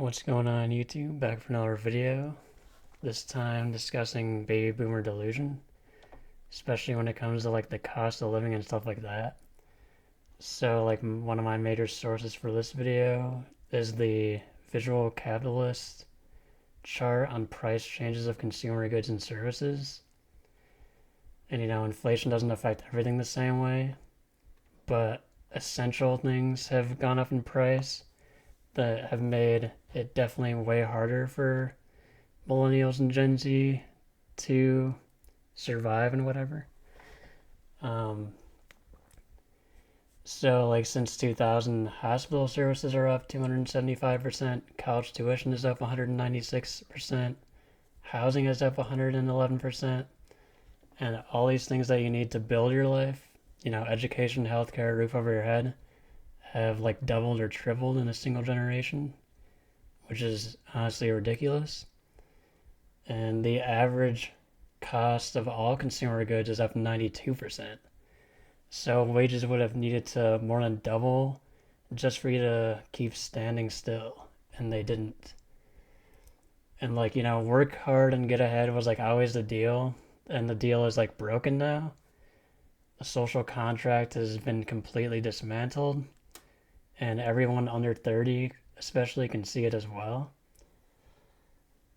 What's going on YouTube? Back for another video. This time discussing baby boomer delusion, especially when it comes to like the cost of living and stuff like that. So like one of my major sources for this video is the visual capitalist chart on price changes of consumer goods and services. And inflation doesn't affect everything the same way, but essential things have gone up in price that have made it definitely way harder for millennials and Gen Z to survive and whatever. Um, so, like, since 2000, hospital services are up 275%, college tuition is up 196%, housing is up 111%, and all these things that you need to build your life, education, healthcare, roof over your head, have like doubled or tripled in a single generation, which is honestly ridiculous. And the average cost of all consumer goods is up 92%. So wages would have needed to more than double just for you to keep standing still, and they didn't. And like, work hard and get ahead was like always the deal, and the deal is like broken now. The social contract has been completely dismantled, and everyone under 30 especially can see it as well.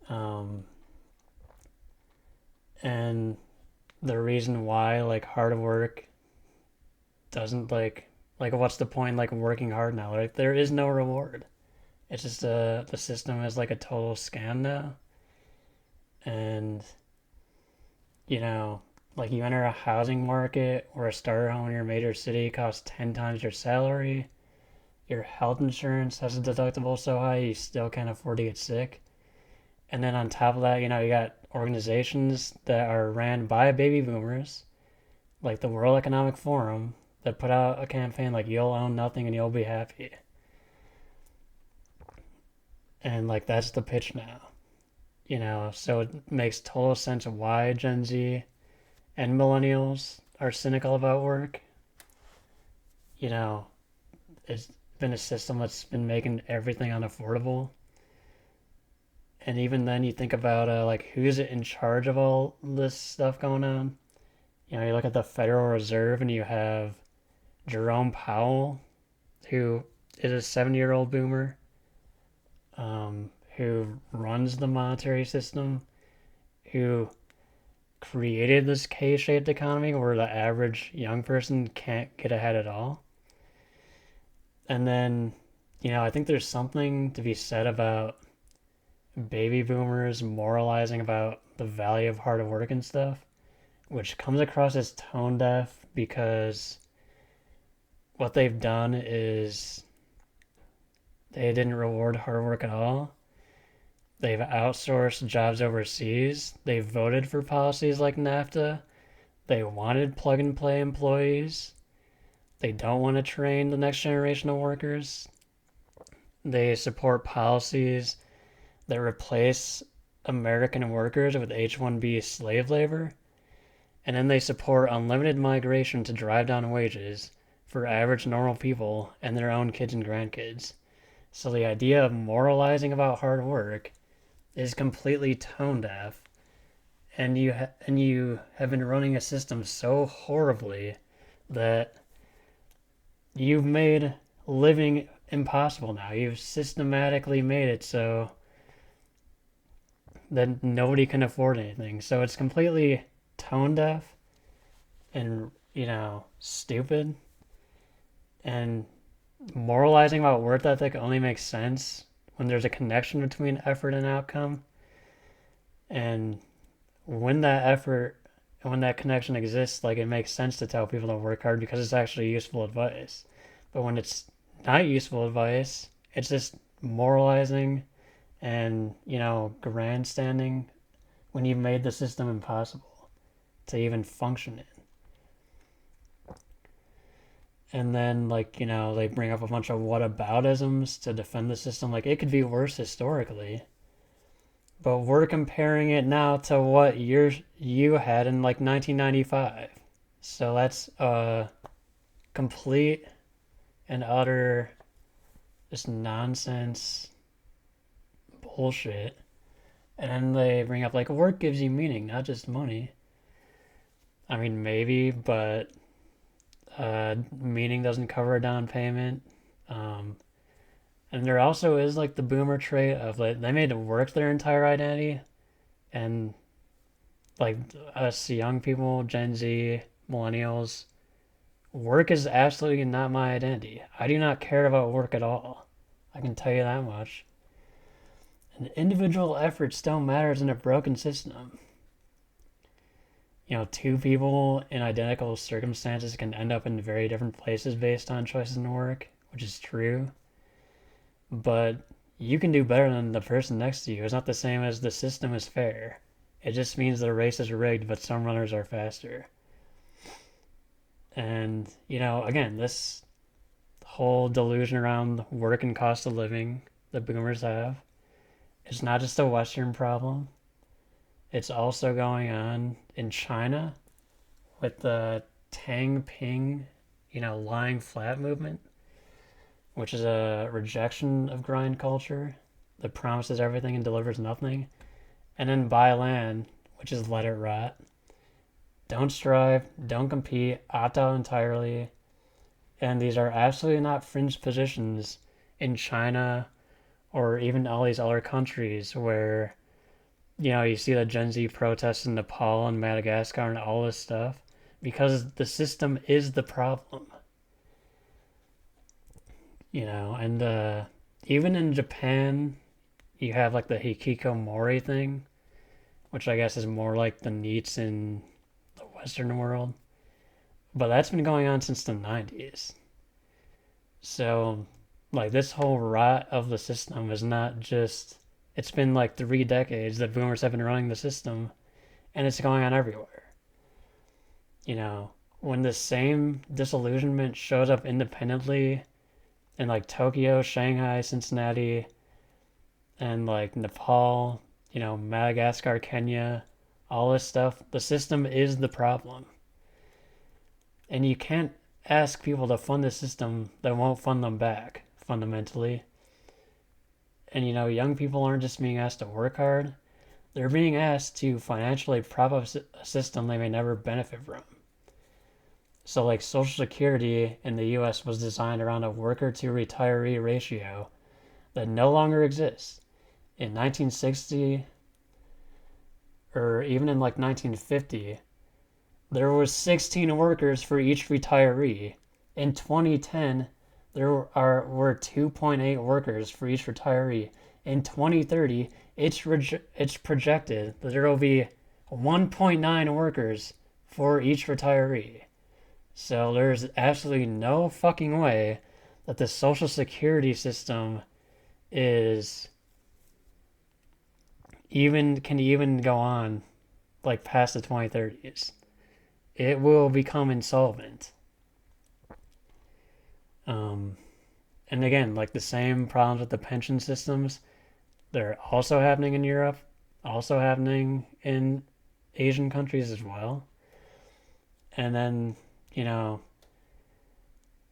Um, and the reason why like hard work doesn't like what's the point like working hard now? Like there is no reward. It's just the system is like a total scam now. And you know, like you enter a housing market or a starter home in your major city costs 10 times your salary. Your health insurance has a deductible so high you still can't afford to get sick. And then on top of that, you got organizations that are ran by baby boomers, like the World Economic Forum, that put out a campaign like you'll own nothing and you'll be happy. And like that's the pitch now. So it makes total sense of why Gen Z and millennials are cynical about work. You know, it's been a system that's been making everything unaffordable. And even then, you think about like who's in charge of all this stuff going on. You look at the Federal Reserve and you have Jerome Powell, who is a 70-year-old boomer, who runs the monetary system, who created this K-shaped economy where the average young person can't get ahead at all. And then, I think there's something to be said about baby boomers moralizing about the value of hard work and stuff, which comes across as tone deaf because what they've done is they didn't reward hard work at all. They've outsourced jobs overseas. They voted for policies like NAFTA. They wanted plug and play employees. They don't want to train the next generation of workers. They support policies that replace American workers with H-1B slave labor. And then they support unlimited migration to drive down wages for average normal people and their own kids and grandkids. So the idea of moralizing about hard work is completely tone deaf, and you have been running a system so horribly that you've made living impossible now. You've systematically made it so that nobody can afford anything. So it's completely tone deaf and, stupid. And moralizing about work ethic only makes sense when there's a connection between effort and outcome. And when that connection exists, like it makes sense to tell people to work hard because it's actually useful advice. But when it's not useful advice, it's just moralizing and, grandstanding when you've made the system impossible to even function in. And then, like, they bring up a bunch of whataboutisms to defend the system. Like, it could be worse historically. But we're comparing it now to what you had in, like, 1995. So that's complete and utter just nonsense bullshit. And then they bring up like work gives you meaning, not just money. I mean, maybe, but meaning doesn't cover a down payment. Um, and there also is like the boomer trait of like they made work their entire identity, and like us young people, Gen Z, millennials, work is absolutely not my identity. I do not care about work at all. I can tell you that much. And individual effort still matters in a broken system. Two people in identical circumstances can end up in very different places based on choices in work, which is true. But you can do better than the person next to you. It's not the same as the system is fair. It just means the race is rigged, but some runners are faster. And, again, this whole delusion around work and cost of living that boomers have, it's not just a Western problem. It's also going on in China with the Tang Ping, lying flat movement, which is a rejection of grind culture that promises everything and delivers nothing. And then buy land, which is let it rot. Don't strive, don't compete, opt out entirely. And these are absolutely not fringe positions in China or even all these other countries where, you see the Gen Z protests in Nepal and Madagascar and all this stuff because the system is the problem. And even in Japan, you have like the hikikomori thing, which I guess is more like the NEETs in the Western world. But that's been going on since the 90s. So, like, this whole rot of the system is not just. It's been like 3 decades that boomers have been running the system, and it's going on everywhere. When the same disillusionment shows up independently in like Tokyo, Shanghai, Cincinnati, and like Nepal, Madagascar, Kenya, all this stuff, the system is the problem. And you can't ask people to fund a system that won't fund them back, fundamentally. And young people aren't just being asked to work hard, they're being asked to financially prop up a system they may never benefit from. So, like, Social Security in the US was designed around a worker to retiree ratio that no longer exists. In 1960, or even in like 1950, there was 16 workers for each retiree. In 2010, there were 2.8 workers for each retiree. In 2030, it's projected that there will be 1.9 workers for each retiree. So there's absolutely no fucking way that the Social Security system is can even go on like past the 2030s. It will become insolvent. And again, like the same problems with the pension systems, they're also happening in Europe, also happening in Asian countries as well. And then,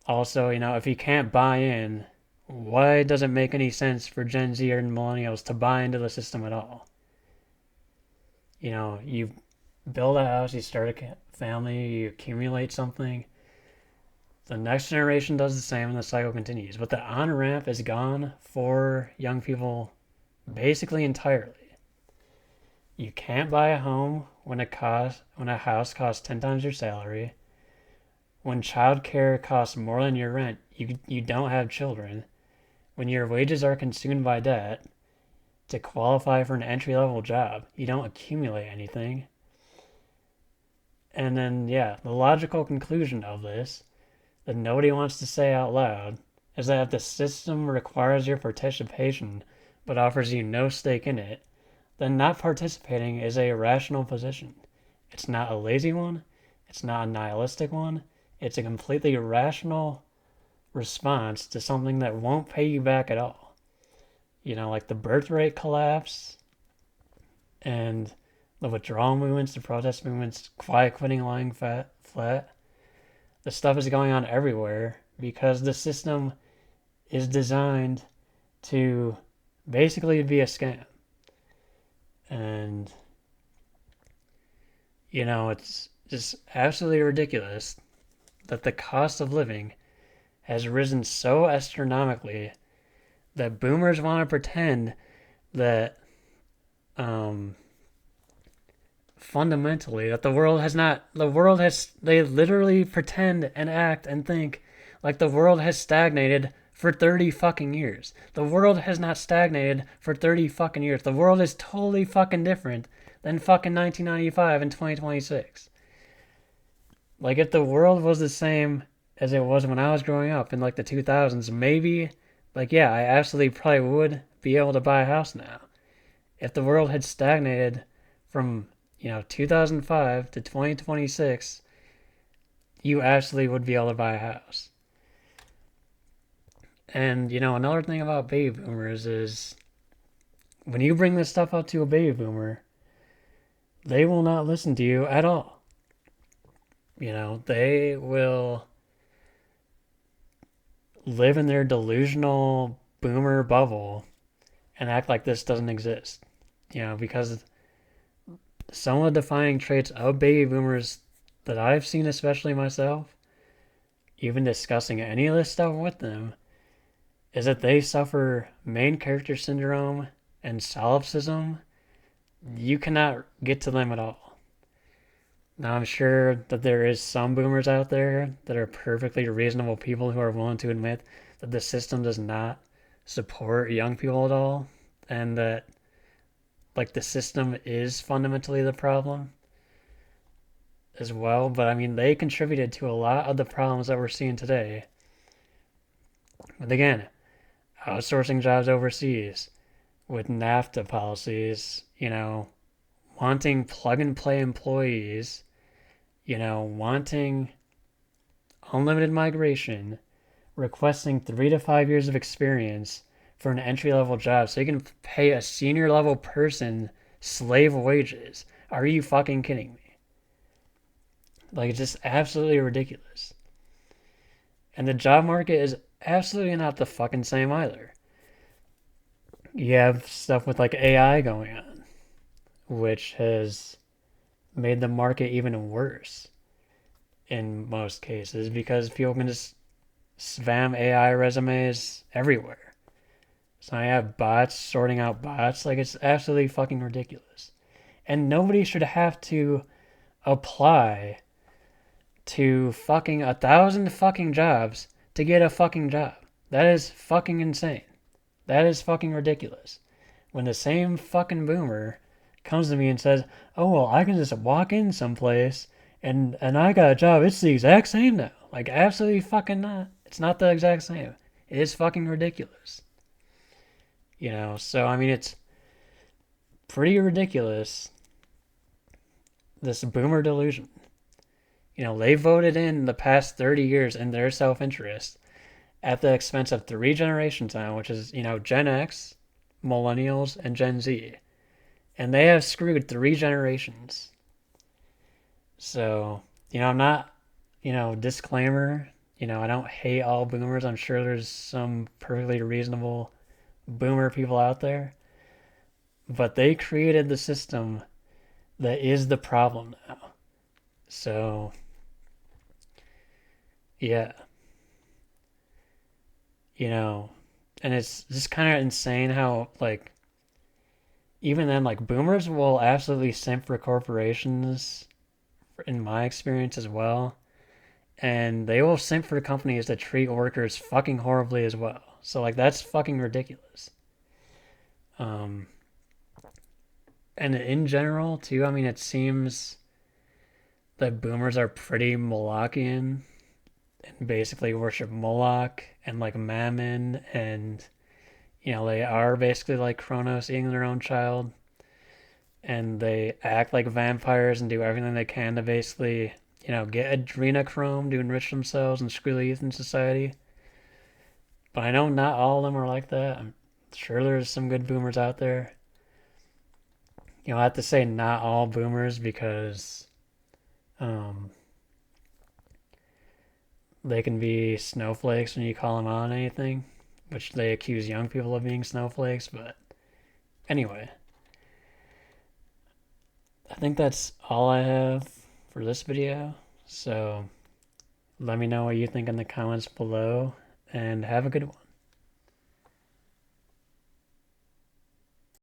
also, if you can't buy in, why does it make any sense for Gen Z or millennials to buy into the system at all? You build a house, you start a family, you accumulate something. The next generation does the same and the cycle continues. But the on-ramp is gone for young people basically entirely. You can't buy a home when a house costs 10 times your salary. When childcare costs more than your rent, you don't have children. When your wages are consumed by debt, to qualify for an entry-level job, you don't accumulate anything. And then, the logical conclusion of this that nobody wants to say out loud is that if the system requires your participation but offers you no stake in it, then not participating is a rational position. It's not a lazy one. It's not a nihilistic one. It's a completely rational response to something that won't pay you back at all. Like the birth rate collapse and the withdrawal movements, the protest movements, quiet quitting, lying flat. The stuff is going on everywhere because the system is designed to Basically, it'd be a scam. And, it's just absolutely ridiculous that the cost of living has risen so astronomically that boomers want to pretend that um, fundamentally that the world has not the world has they literally pretend and act and think like the world has stagnated for 30 fucking years. The world has not stagnated for 30 fucking years. The world is totally fucking different than fucking 1995 and 2026. Like if the world was the same as it was when I was growing up in like the 2000s, maybe like yeah, I absolutely probably would be able to buy a house now. If the world had stagnated from 2005 to 2026, you absolutely would be able to buy a house. And another thing about baby boomers is when you bring this stuff up to a baby boomer, they will not listen to you at all. They will live in their delusional boomer bubble and act like this doesn't exist. Because some of the defining traits of baby boomers that I've seen, especially myself, even discussing any of this stuff with them, is that they suffer main character syndrome and solipsism. You cannot get to them at all. Now, I'm sure that there is some boomers out there that are perfectly reasonable people who are willing to admit that the system does not support young people at all, and that like the system is fundamentally the problem as well. But I mean, they contributed to a lot of the problems that we're seeing today. But again, outsourcing jobs overseas with NAFTA policies, wanting plug and play employees, wanting unlimited migration, requesting 3 to 5 years of experience for an entry level job so you can pay a senior level person slave wages. Are you fucking kidding me? Like, it's just absolutely ridiculous. And the job market is absolutely not the fucking same either. You have stuff with like AI going on, which has made the market even worse in most cases because people can just spam AI resumes everywhere. So I have bots sorting out bots. Like, it's absolutely fucking ridiculous. And nobody should have to apply to fucking 1,000 fucking jobs to get a fucking job. That is fucking insane. That is fucking ridiculous. When the same fucking boomer comes to me and says, "Oh well, I can just walk in someplace and I got a job. It's the exact same now." Like absolutely fucking not. It's not the exact same. It is fucking ridiculous. So I mean it's pretty ridiculous. This boomer delusion. They voted in the past 30 years in their self-interest at the expense of 3 generations now, which is, Gen X, Millennials, and Gen Z. And they have screwed 3 generations. So, I'm not, disclaimer, I don't hate all boomers. I'm sure there's some perfectly reasonable boomer people out there. But they created the system that is the problem now. So, yeah. And it's just kind of insane how, like, even then, like, boomers will absolutely simp for corporations, in my experience as well. And they will simp for companies that treat workers fucking horribly as well. So, like, that's fucking ridiculous. Um, and in general, too, I mean, it seems that boomers are pretty Molochian and basically worship Moloch and, like, Mammon and they are basically like Kronos eating their own child, and they act like vampires and do everything they can to basically, get adrenochrome to enrich themselves and screw the youth in society. But I know not all of them are like that. I'm sure there's some good boomers out there. I have to say not all boomers because um, they can be snowflakes when you call them on anything. which they accuse young people of being snowflakes. But anyway, I think that's all I have for this video. So let me know what you think in the comments below, and have a good one.